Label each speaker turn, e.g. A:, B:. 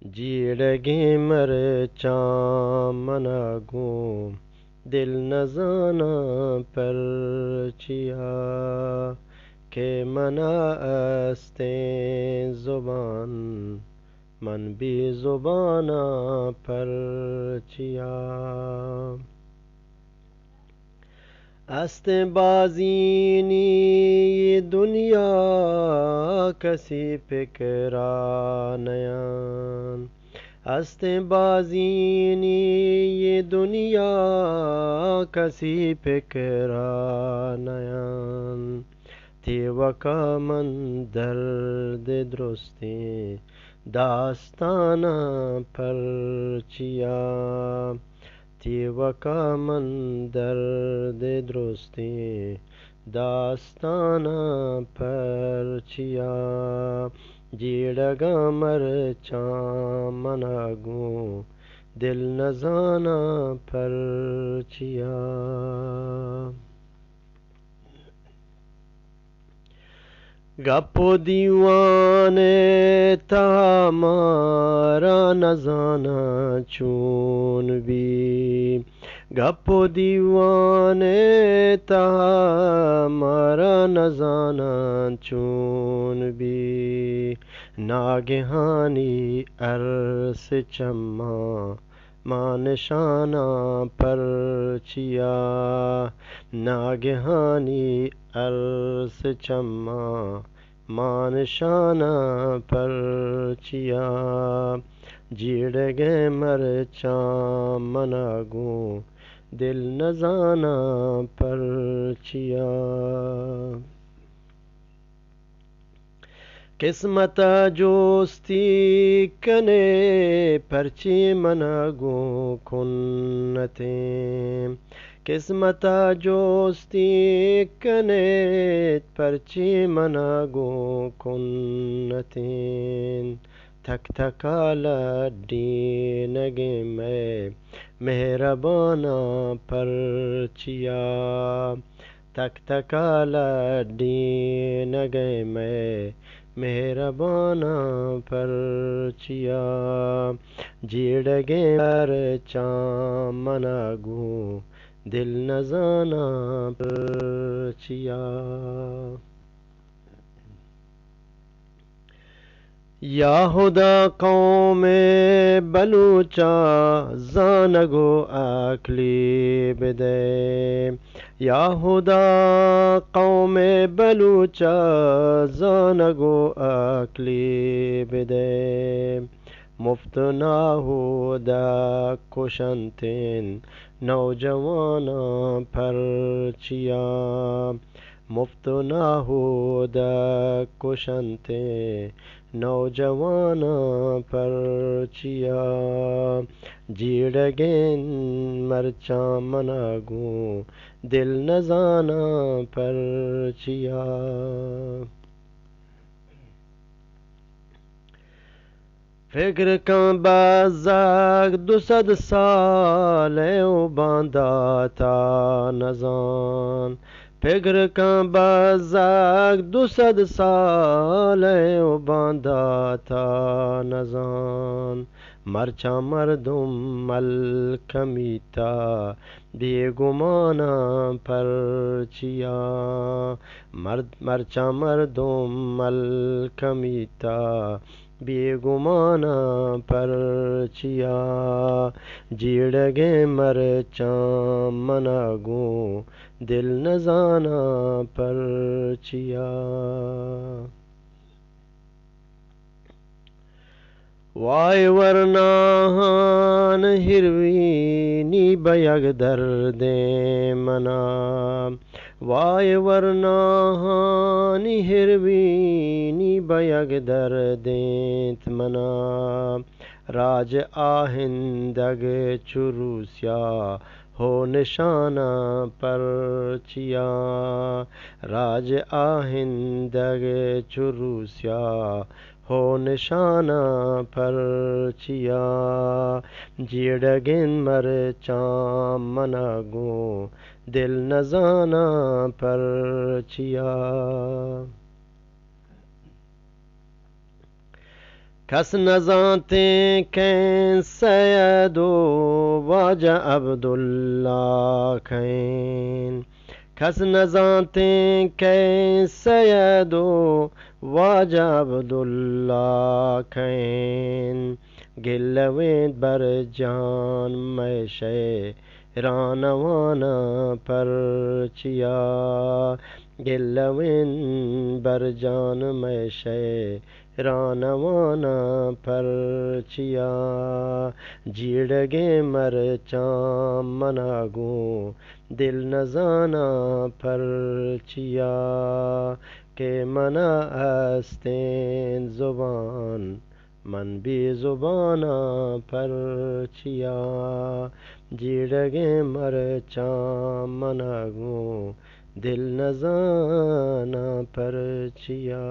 A: जीड़गे मरचां मनागूं दिल नजाना परचिया के मना अस्ते जुबान मन भी जुबाना परचिया अस्ते बाजीनी ये दुनिया कसी फिक्रा नयान अस्ते बाजीनी ये दुनिया कसी फिक्रा नयान थी वका मन दर्द दुरुस्ती दास्ताना परचिया थी वका मन दर्द दुरुस्ती दास्ताना परचिया जीड़गा मरचां मनागूं दिल नजाना परचिया गप्पो दीवाने तमारा नजाना चून भी गप्पो दीवाने तमारा नजाना चून भी नागहानी अरस चम्मा मानशाना परचिया नागहानी अरस चम्मा मानशाना परचिया जीड़गे मरचां मनागूं दिल नजाना परचिया किस्मत जोस्ती कने परची मनागूं कुन्नते किस्मत जोस्ती कने परची मनागूं कुन्नतें थक थकाला डीनगे मैं मेहरबाना परचिया थक थकाला डीनगे मैं मेहरबाना परचिया जीड़गे मरचां मनागूं दिल नजाना परचिया या खुदा कौम बलूचा जानगो अकली बदे या खुदा कौम बलूचा जानगो अकली बदे मुफ्त नाहुदा कुशंतिन नौजवाना परचिया मुफ्त नाहुदा कुशंते नौजवाना परचिया जीड़गेन मरचां मनागूं दिल नजाना परचिया फिक्र का बाज़ाक 200 साल बांधा था नजान फिक्र का बाज़ाक 200 साल बांधा था नजान मरचा मरदुम मलकमीता बेगुमाना परचिया मरचा मरदुम मलकमीता बेगुमाना परचिया जीड़गे मरचां मनागूं दिल नजाना परचिया वाय वरनाहान हिरवीनी बयग दर्दे मना वाय वरनाहानी हिरवीनी बयग दर्देत मना राज आहिंदग चुरूसिया हो निशाना परचिया राज आहिंदग चुरूसिया हो निशाना परचिया जीड़गिन मरचां मनागूं दिल नजाना परचिया کس نزانتے کہیں سید و واجہ عبداللہ کہیں کس نزانتے کہیں سید و واجہ عبداللہ کہیں گلوین بر جان میں شیرانوانا پرچیا گلوین بر جان میں شیرانوانا پرچیا جیڑگے مرچان مناگوں دل نزانا پرچیا کہ منا استین زبان من بی زبانا پرچیا جیڑگے مرچان مناگوں دل نزانا پرچیا